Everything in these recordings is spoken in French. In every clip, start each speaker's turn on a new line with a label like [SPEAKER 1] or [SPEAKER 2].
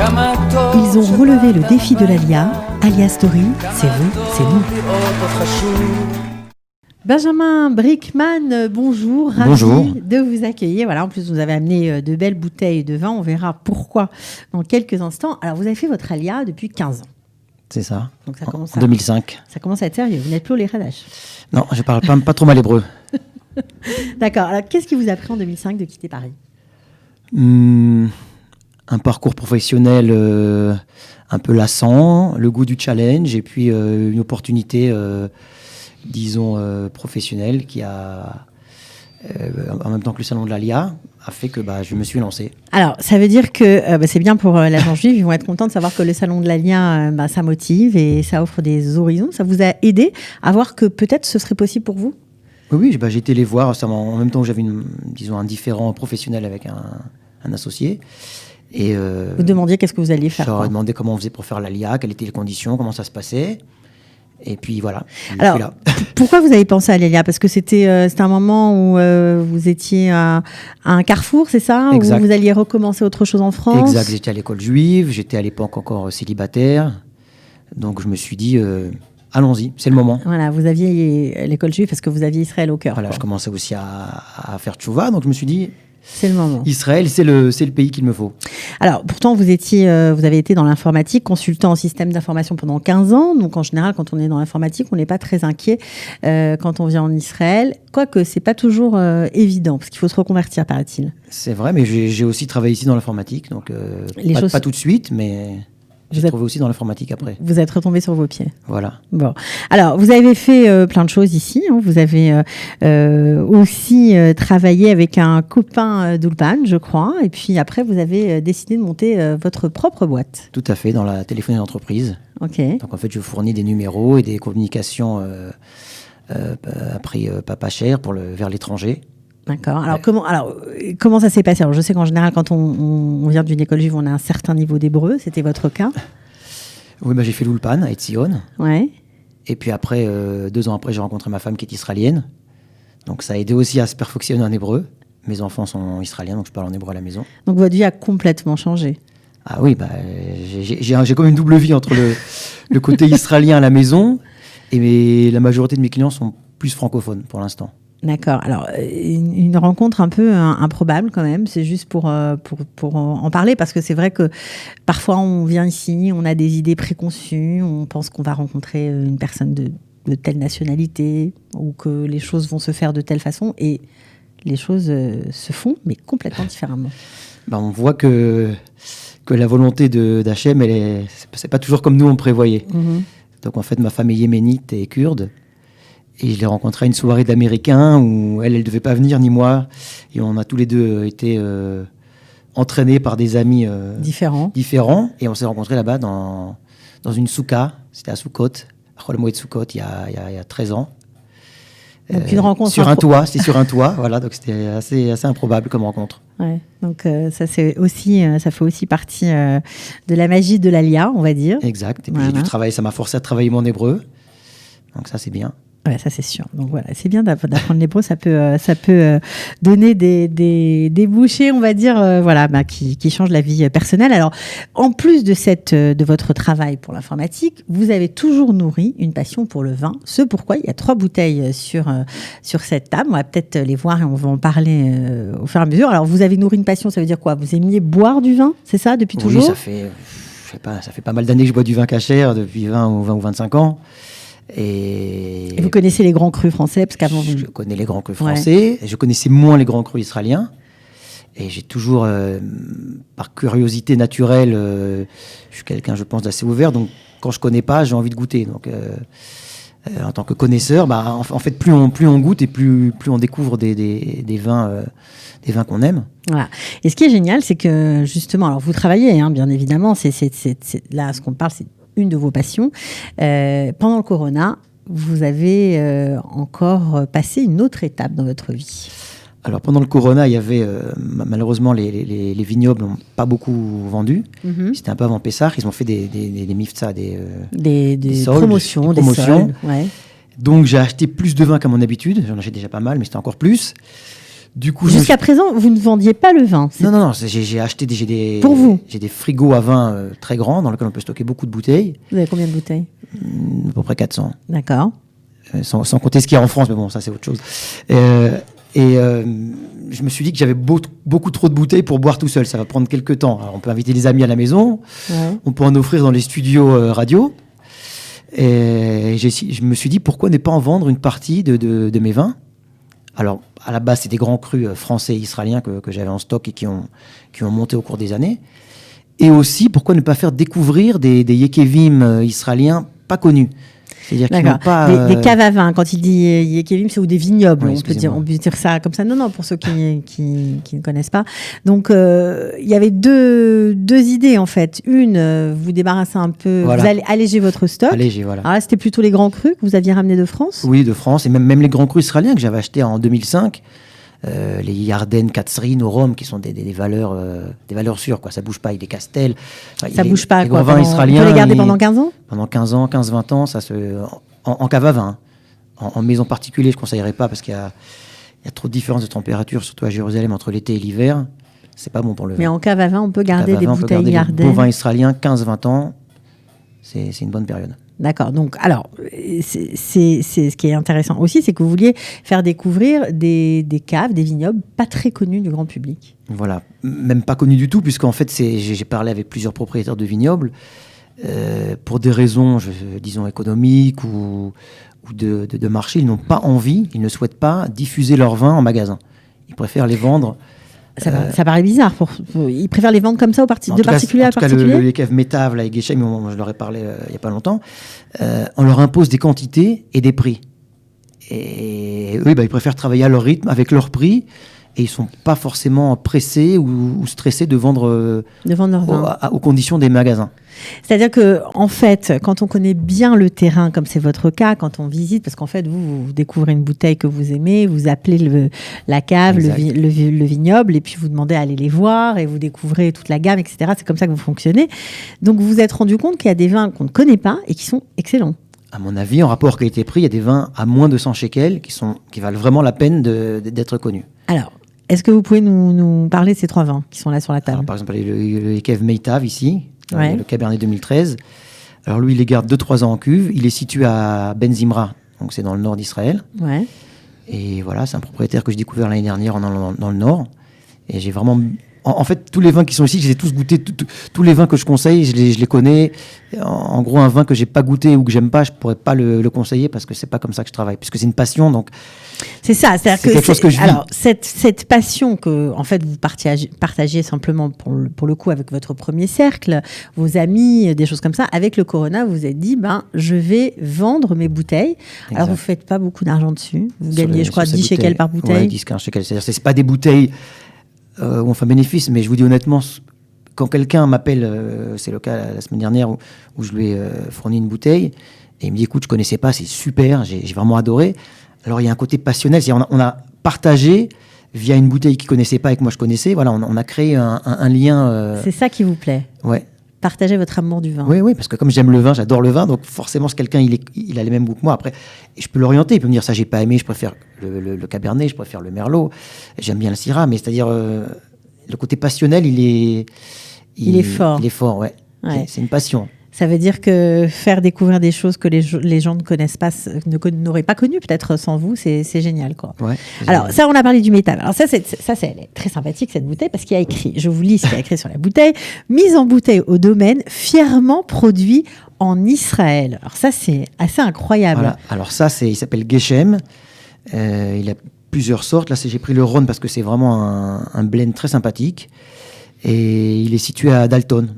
[SPEAKER 1] Ils ont relevé le défi de l'Alia. Alia Story, c'est vous, c'est nous. Benjamin Brickman, bonjour.
[SPEAKER 2] Bonjour.
[SPEAKER 1] Ravi de vous accueillir. Voilà, en plus, vous avez amené de belles bouteilles de vin. On verra pourquoi dans quelques instants. Alors, vous avez fait votre Alia depuis 15 ans.
[SPEAKER 2] C'est ça.
[SPEAKER 1] Donc, ça commence
[SPEAKER 2] en 2005.
[SPEAKER 1] Ça commence à être sérieux. Vous n'êtes plus au Léradache.
[SPEAKER 2] Non, je parle pas trop mal hébreu.
[SPEAKER 1] D'accord. Alors, qu'est-ce qui vous a pris en 2005 de quitter Paris ?
[SPEAKER 2] Un parcours professionnel un peu lassant, le goût du challenge et puis une opportunité, disons, professionnelle qui a, en même temps que le salon de l'Alia, a fait que je me suis lancé.
[SPEAKER 1] Alors, ça veut dire que c'est bien pour l'agent juif. Ils vont être contents de savoir que le salon de l'Alia, ça motive et ça offre des horizons. Ça vous a aidé à voir que peut-être ce serait possible pour vous ?
[SPEAKER 2] Oui, j'ai été les voir en même temps que j'avais un différend professionnel avec un associé. Et
[SPEAKER 1] vous demandiez qu'est-ce que vous alliez faire.
[SPEAKER 2] Je leur ai demandé comment on faisait pour faire l'Alia, quelles étaient les conditions, comment ça se passait. Et puis voilà.
[SPEAKER 1] Alors, là. Pourquoi vous avez pensé à l'Alia ? Parce que c'était un moment où vous étiez à un carrefour, c'est ça ?
[SPEAKER 2] Exact.
[SPEAKER 1] Où vous alliez recommencer autre chose en France ?
[SPEAKER 2] Exact. J'étais à l'école juive, j'étais à l'époque encore célibataire. Donc je me suis dit, allons-y, c'est le moment.
[SPEAKER 1] Voilà, vous aviez l'école juive parce que vous aviez Israël au cœur.
[SPEAKER 2] Voilà, je commençais aussi à faire tchouva, donc je me suis dit...
[SPEAKER 1] C'est le moment.
[SPEAKER 2] Israël, c'est le pays qu'il me faut.
[SPEAKER 1] Alors, pourtant, vous avez été dans l'informatique, consultant en système d'information pendant 15 ans. Donc, en général, quand on est dans l'informatique, on n'est pas très inquiet quand on vient en Israël. Quoique, c'est pas toujours évident, parce qu'il faut se reconvertir, paraît-il.
[SPEAKER 2] C'est vrai, mais j'ai aussi travaillé ici dans l'informatique. Donc, pas tout de suite, mais... J'ai trouvé aussi dans l'informatique après.
[SPEAKER 1] Vous êtes retombé sur vos pieds.
[SPEAKER 2] Voilà.
[SPEAKER 1] Bon. Alors, vous avez fait plein de choses ici. Hein. Vous avez aussi travaillé avec un copain d'Ulpan, je crois. Et puis après, vous avez décidé de monter votre propre boîte.
[SPEAKER 2] Tout à fait, dans la téléphonie d'entreprise.
[SPEAKER 1] OK.
[SPEAKER 2] Donc, en fait, je fournis des numéros et des communications à prix pas cher vers l'étranger.
[SPEAKER 1] D'accord. Alors, comment ça s'est passé ? Alors, je sais qu'en général, quand on vient d'une école juive, on a un certain niveau d'hébreu. C'était votre cas ?
[SPEAKER 2] Oui, j'ai fait l'Ulpan à Etzion.
[SPEAKER 1] Ouais.
[SPEAKER 2] Et puis après, 2 ans après, j'ai rencontré ma femme qui est israélienne. Donc, ça a aidé aussi à se perfectionner en hébreu. Mes enfants sont israéliens, donc je parle en hébreu à la maison.
[SPEAKER 1] Donc, votre vie a complètement changé.
[SPEAKER 2] Ah oui, j'ai comme une double vie entre le côté israélien à la maison et la majorité de mes clients sont plus francophones pour l'instant.
[SPEAKER 1] D'accord. Alors, une rencontre un peu improbable quand même. C'est juste pour en parler parce que c'est vrai que parfois on vient ici, on a des idées préconçues, on pense qu'on va rencontrer une personne de telle nationalité ou que les choses vont se faire de telle façon et les choses se font, mais complètement différemment.
[SPEAKER 2] On voit que la volonté d'Hachem, c'est pas toujours comme nous on prévoyait. Mm-hmm. Donc en fait, ma femme est yéménite et kurde. Et je l'ai rencontrée à une soirée d'Américains où elle devait pas venir, ni moi. Et on a tous les deux été entraînés par des amis différents. Et on s'est rencontrés là-bas dans une souka. C'était à Soukot, à Chol Moed Soukot, il y a 13 ans.
[SPEAKER 1] Donc une rencontre
[SPEAKER 2] c'était sur un toit, voilà. Donc c'était assez improbable comme rencontre.
[SPEAKER 1] Ouais. Donc ça fait aussi partie de la magie de l'Alia, on va dire.
[SPEAKER 2] Exact. Et puis j'ai dû travailler, ça m'a forcé à travailler mon hébreu. Donc ça c'est bien.
[SPEAKER 1] Ouais, ça c'est sûr. Donc voilà, c'est bien d'apprendre l'hébreu, ça peut donner des débouchés, on va dire, qui changent la vie personnelle. Alors, en plus de votre travail pour l'informatique, vous avez toujours nourri une passion pour le vin. Ce pourquoi il y a 3 bouteilles sur cette table. On va peut-être les voir et on va en parler au fur et à mesure. Alors, vous avez nourri une passion, ça veut dire quoi ? Vous aimiez boire du vin, c'est ça, depuis toujours ?
[SPEAKER 2] Oui, ça fait pas mal d'années que je bois du vin cachère, depuis 20 ou 25 ans. Et
[SPEAKER 1] vous connaissez les grands crus français parce qu'avant
[SPEAKER 2] je connais les grands crus français, et je connaissais moins les grands crus israéliens. Et j'ai toujours, par curiosité naturelle, je suis quelqu'un, je pense, d'assez ouvert. Donc, quand je connais pas, j'ai envie de goûter. Donc, en tant que connaisseur, en fait, plus on goûte et plus on découvre des vins qu'on aime.
[SPEAKER 1] Voilà. Et ce qui est génial, c'est que justement, alors vous travaillez, bien évidemment, c'est là ce qu'on parle, c'est une de vos passions. Pendant le corona, vous avez encore passé une autre étape dans votre vie.
[SPEAKER 2] Alors pendant le corona, il y avait malheureusement les vignobles n'ont pas beaucoup vendu. Mm-hmm. C'était un peu avant Pessah, ils ont fait des mifta, des soldes,
[SPEAKER 1] promotions.
[SPEAKER 2] Des soldes.
[SPEAKER 1] Ouais.
[SPEAKER 2] Donc j'ai acheté plus de vin qu'à mon habitude. J'en achetais déjà pas mal, mais c'était encore plus. Du coup,
[SPEAKER 1] jusqu'à présent, vous ne vendiez pas le vin?
[SPEAKER 2] Non, j'ai acheté
[SPEAKER 1] Pour vous?
[SPEAKER 2] J'ai des frigos à vin très grands dans lesquels on peut stocker beaucoup de bouteilles.
[SPEAKER 1] Vous avez combien de bouteilles?
[SPEAKER 2] À peu près 400.
[SPEAKER 1] D'accord.
[SPEAKER 2] Sans compter ce qu'il y a en France, mais bon, ça c'est autre chose. Je me suis dit que j'avais beaucoup trop de bouteilles pour boire tout seul. Ça va prendre quelques temps. Alors, on peut inviter les amis à la maison, on peut en offrir dans les studios radio. Et je me suis dit, pourquoi ne pas en vendre une partie de mes vins? Alors, à la base, c'est des grands crus français et israéliens que j'avais en stock et qui ont monté au cours des années. Et aussi, pourquoi ne pas faire découvrir des Yekevim israéliens pas connus? C'est-à-dire qu'ils n'ont pas...
[SPEAKER 1] Des caves à vin. Quand il dit Yekevim, c'est ou des vignobles.
[SPEAKER 2] Oui,
[SPEAKER 1] on peut dire ça comme ça. Non, pour ceux qui ne connaissent pas. Donc, il y avait deux idées, en fait. Une, vous débarrassez un peu, voilà. Vous allez alléger votre stock.
[SPEAKER 2] Alléger, voilà.
[SPEAKER 1] Alors là, c'était plutôt les grands crus que vous aviez ramenés de France?
[SPEAKER 2] Oui, de France. Et même les grands crus israéliens que j'avais achetés en 2005. Les Yarden, Katsrin, au Rhum, qui sont des valeurs sûres, quoi. Ça bouge pas, il est Castel. Enfin,
[SPEAKER 1] ça bouge pas, quoi.
[SPEAKER 2] Vins israéliens,
[SPEAKER 1] on peut les garder pendant 15 ans?
[SPEAKER 2] Pendant 15 ans, 15-20 ans, en cave à vin. En maison particulière, je conseillerais pas parce qu'il y a trop de différences de température, surtout à Jérusalem, entre l'été et l'hiver. C'est pas bon pour le vin.
[SPEAKER 1] Mais en cave à vin, on peut garder des bouteilles Yarden.
[SPEAKER 2] Bon vin israélien, 15-20 ans, c'est une bonne période.
[SPEAKER 1] D'accord. Donc, alors, c'est ce qui est intéressant aussi, c'est que vous vouliez faire découvrir des caves, des vignobles pas très connus du grand public.
[SPEAKER 2] Voilà, même pas connus du tout, puisqu'en fait, j'ai parlé avec plusieurs propriétaires de vignobles pour des raisons, disons, économiques ou de marché. Ils n'ont pas envie, ils ne souhaitent pas diffuser leurs vins en magasin. Ils préfèrent les vendre.
[SPEAKER 1] Ça paraît bizarre. Ils préfèrent les vendre comme ça de particulier à particulier.
[SPEAKER 2] Les caves Métave, là, et Geshem, je leur ai parlé il n'y a pas longtemps, on leur impose des quantités et des prix. Et eux, ils préfèrent travailler à leur rythme, avec leur prix, et ils ne sont pas forcément pressés ou stressés de vendre
[SPEAKER 1] leur vin
[SPEAKER 2] aux conditions des magasins.
[SPEAKER 1] C'est-à-dire que, en fait, quand on connaît bien le terrain, comme c'est votre cas, quand on visite, parce qu'en fait, vous découvrez une bouteille que vous aimez, vous appelez la cave, le vignoble, et puis vous demandez à aller les voir, et vous découvrez toute la gamme, etc. C'est comme ça que vous fonctionnez. Donc, vous vous êtes rendu compte qu'il y a des vins qu'on ne connaît pas et qui sont excellents.
[SPEAKER 2] À mon avis, en rapport qualité-prix, il y a des vins à moins de 100 shekels qui valent vraiment la peine d'être connus.
[SPEAKER 1] Alors, est-ce que vous pouvez nous parler de ces 3 vins qui sont là sur la table?
[SPEAKER 2] Alors, par exemple, le Ekev Meitav ici,
[SPEAKER 1] ouais.
[SPEAKER 2] Le Cabernet 2013. Alors lui, il les garde 2-3 ans en cuve. Il est situé à Ben Zimra, donc c'est dans le nord d'Israël.
[SPEAKER 1] Ouais.
[SPEAKER 2] Et voilà, c'est un propriétaire que j'ai découvert l'année dernière dans le nord. Et j'ai vraiment... En fait, tous les vins qui sont ici, je les ai tous goûtés. Tous les vins que je conseille, je les connais. En gros, un vin que j'ai pas goûté ou que j'aime pas, je pourrais pas le conseiller parce que c'est pas comme ça que je travaille. Puisque c'est une passion, donc...
[SPEAKER 1] C'est ça, c'est
[SPEAKER 2] quelque chose que je vis.
[SPEAKER 1] Alors, cette passion que, en fait, vous partagez simplement pour le coup avec votre premier cercle, vos amis, des choses comme ça, avec le Corona, vous vous êtes dit, je vais vendre mes bouteilles. Exact. Alors, vous ne faites pas beaucoup d'argent dessus. Vous gagnez, je crois, 10 shekels par bouteille.
[SPEAKER 2] Ouais, 10-15 shekels. C'est-à-dire, c'est pas des bouteilles où on fait bénéfice, mais je vous dis honnêtement, quand quelqu'un m'appelle, c'est le cas la semaine dernière où je lui ai fourni une bouteille, et il me dit, écoute, je connaissais pas, c'est super, j'ai vraiment adoré. Alors, il y a un côté passionnel, on a partagé via une bouteille qu'il ne connaissait pas et que moi je connaissais. Voilà, on a créé un lien.
[SPEAKER 1] C'est ça qui vous plaît?
[SPEAKER 2] Ouais.
[SPEAKER 1] Partager votre amour du vin.
[SPEAKER 2] Oui, parce que comme j'aime le vin, j'adore le vin, donc forcément, si quelqu'un il a les mêmes goûts que moi, après, je peux l'orienter. Il peut me dire, ça, j'ai pas aimé, je préfère le Cabernet, je préfère le Merlot, j'aime bien le Syrah, mais c'est-à-dire, le côté passionnel, il est fort. Il est fort, ouais. C'est une passion.
[SPEAKER 1] Ça veut dire que faire découvrir des choses que les gens ne connaissent pas, n'auraient pas connues peut-être sans vous, c'est génial, quoi.
[SPEAKER 2] Ouais,
[SPEAKER 1] alors ça, on a parlé du métal. Alors ça, elle est très sympathique, cette bouteille, parce qu'il y a écrit, je vous lis ce qu'il y a écrit sur la bouteille, mise en bouteille au domaine, fièrement produit en Israël. Alors ça, c'est assez incroyable.
[SPEAKER 2] Voilà. Alors ça, il s'appelle Geshem. Il a plusieurs sortes. Là, j'ai pris le Rhône parce que c'est vraiment un blend très sympathique. Et il est situé à Dalton,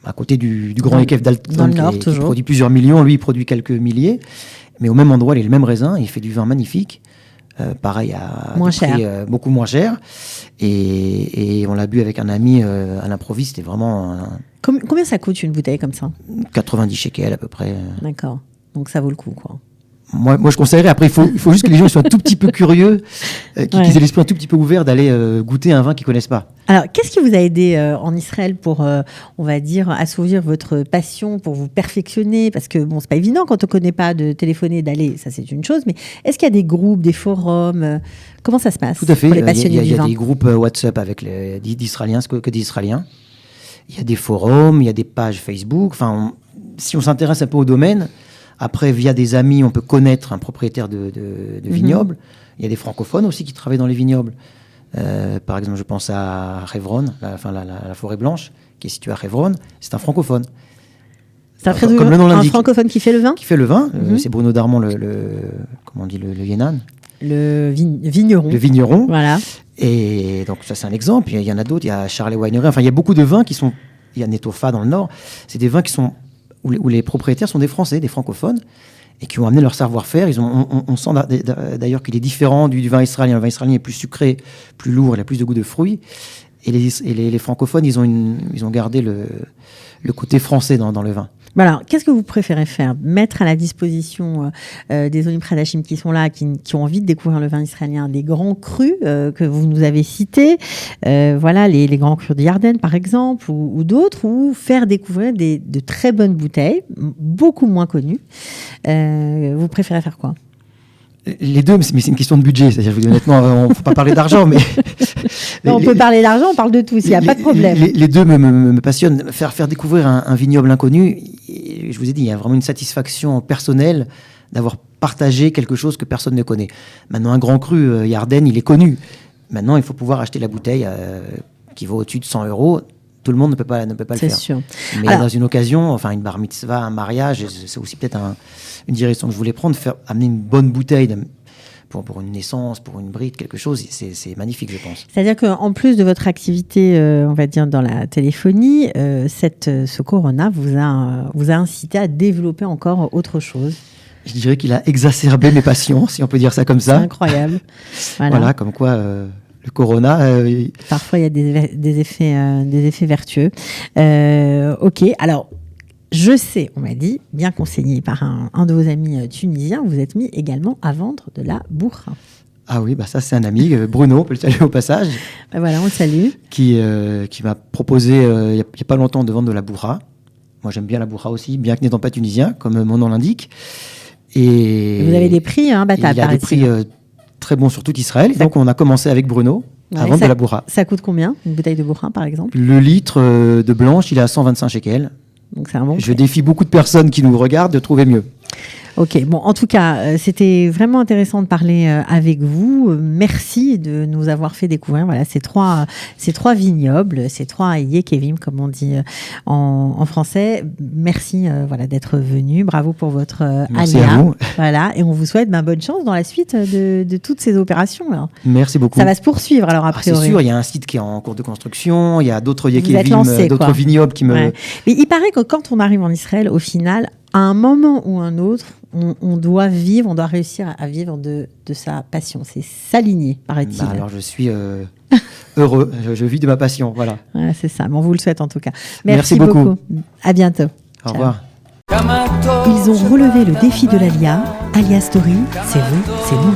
[SPEAKER 2] à côté du grand Ekev Dalton,
[SPEAKER 1] dans le nord,
[SPEAKER 2] qui produit plusieurs millions. Lui, il produit quelques milliers. Mais au même endroit, il est le même raisin. Il fait du vin magnifique. Pareil, à prix, beaucoup moins cher. Et on l'a bu avec un ami à l'improviste. C'était vraiment...
[SPEAKER 1] Combien ça coûte une bouteille comme ça?
[SPEAKER 2] 90 shekels à peu près.
[SPEAKER 1] D'accord. Donc ça vaut le coup, quoi.
[SPEAKER 2] moi, je conseillerais. Après, il faut juste que les gens soient un tout petit peu curieux, qu'ils aient l'esprit un tout petit peu ouvert d'aller goûter un vin qu'ils connaissent pas.
[SPEAKER 1] Alors, qu'est-ce qui vous a aidé en Israël pour, on va dire, assouvir votre passion, pour vous perfectionner? Parce que bon, c'est pas évident quand on connaît pas de téléphoner, d'aller, ça c'est une chose. Mais est-ce qu'il y a des groupes, des forums? Comment ça se passe?
[SPEAKER 2] Tout à fait.
[SPEAKER 1] Pour les passionnés
[SPEAKER 2] Il y
[SPEAKER 1] du
[SPEAKER 2] a
[SPEAKER 1] vin?
[SPEAKER 2] des groupes WhatsApp avec d'Israéliens, que des Israéliens. Il y a des forums, il y a des pages Facebook. Enfin, si on s'intéresse un peu au domaine, après, via des amis, on peut connaître un propriétaire de vignoble. Il y a des francophones aussi qui travaillent dans les vignobles. Par exemple, je pense à Révron, la forêt blanche, qui est située à Révron. C'est un francophone.
[SPEAKER 1] C'est
[SPEAKER 2] Comme le nom l'indique.
[SPEAKER 1] Un francophone qui fait le vin?
[SPEAKER 2] Qui fait le vin. C'est Bruno Darmon, comment on dit, le Yénan.
[SPEAKER 1] Le vigneron.
[SPEAKER 2] Le vigneron.
[SPEAKER 1] Voilà.
[SPEAKER 2] Et donc, ça, c'est un exemple. Il y en a d'autres. Il y a Charles Winery. Enfin, il y a beaucoup de vins qui sont. Il y a Netofa dans le Nord. C'est des vins qui sont. Où les propriétaires sont des Français, des francophones, et qui ont amené leur savoir-faire. On sent d'ailleurs qu'il est différent du vin israélien. Le vin israélien est plus sucré, plus lourd, il a plus de goût de fruits. Et les francophones, ils ont gardé le côté français dans le vin.
[SPEAKER 1] Alors, qu'est-ce que vous préférez faire? Mettre à la disposition des Olim Pradashim qui sont là, qui ont envie de découvrir le vin israélien, des grands crus que vous nous avez cités, voilà, les grands crus de Yarden, par exemple, ou d'autres, ou faire découvrir de très bonnes bouteilles, beaucoup moins connues. Vous préférez faire quoi?
[SPEAKER 2] Les deux, mais c'est une question de budget. C'est-à-dire, je vous dis honnêtement, on ne faut pas parler d'argent, mais...
[SPEAKER 1] On peut parler d'argent, on parle de tout, il n'y a pas de problème.
[SPEAKER 2] Les deux me passionnent. Faire découvrir un vignoble inconnu, je vous ai dit, il y a vraiment une satisfaction personnelle d'avoir partagé quelque chose que personne ne connaît. Maintenant, un grand cru, Yarden, il est connu. Maintenant, il faut pouvoir acheter la bouteille qui vaut au-dessus de 100 €. Tout le monde ne peut pas le faire.
[SPEAKER 1] C'est sûr.
[SPEAKER 2] Mais alors, dans une occasion, enfin une bar mitzvah, un mariage, c'est aussi peut-être une direction que je voulais prendre, amener une bonne bouteille pour une naissance, pour une bride, quelque chose, c'est magnifique, je pense.
[SPEAKER 1] C'est-à-dire qu'en plus de votre activité, on va dire, dans la téléphonie, ce Corona vous a incité à développer encore autre chose.
[SPEAKER 2] Je dirais qu'il a exacerbé mes passions, si on peut dire ça comme ça.
[SPEAKER 1] C'est incroyable.
[SPEAKER 2] Voilà, comme quoi... le Corona.
[SPEAKER 1] Parfois, il y a des effets vertueux. Ok, alors, je sais, on m'a dit, bien conseillé par un de vos amis tunisiens, vous êtes mis également à vendre de la bourra.
[SPEAKER 2] Ah oui, ça c'est un ami, Bruno, on peut le saluer au passage.
[SPEAKER 1] Voilà, on le salue.
[SPEAKER 2] Qui m'a proposé, il n'y a pas longtemps, de vendre de la bourra. Moi, j'aime bien la bourra aussi, bien que n'étant pas tunisien, comme mon nom l'indique. Et
[SPEAKER 1] vous avez des prix, Bata,
[SPEAKER 2] il a des prix très bon sur tout Israël. Donc, on a commencé avec Bruno à vendre de la bourra.
[SPEAKER 1] Ça coûte combien, une bouteille de bourra, par exemple?
[SPEAKER 2] Le litre de blanche, il est à 125 shekels.
[SPEAKER 1] Donc, c'est un bon.
[SPEAKER 2] Je défie beaucoup de personnes qui nous regardent de trouver mieux.
[SPEAKER 1] Ok, bon, en tout cas, c'était vraiment intéressant de parler avec vous. Merci de nous avoir fait découvrir ces trois vignobles, ces trois yekevim, comme on dit en français. Merci d'être venu. Bravo pour votre
[SPEAKER 2] Merci
[SPEAKER 1] alia.
[SPEAKER 2] à vous.
[SPEAKER 1] Voilà, et on vous souhaite bonne chance dans la suite de toutes ces opérations. Là.
[SPEAKER 2] Merci beaucoup.
[SPEAKER 1] Ça va se poursuivre alors après.
[SPEAKER 2] C'est sûr, il y a un site qui est en cours de construction, il y a d'autres yekevim, d'autres vignobles qui me...
[SPEAKER 1] Ouais. Mais il paraît que quand on arrive en Israël, au final, à un moment ou un autre, on doit réussir à vivre de sa passion. C'est s'aligner, paraît-il.
[SPEAKER 2] Alors je suis heureux, je vis de ma passion, voilà.
[SPEAKER 1] Ouais, c'est ça, on vous le souhaite en tout cas.
[SPEAKER 2] Merci beaucoup.
[SPEAKER 1] À bientôt.
[SPEAKER 2] Au revoir.
[SPEAKER 1] Ils ont relevé le défi de l'Alia. Alia Story, c'est vous, c'est nous.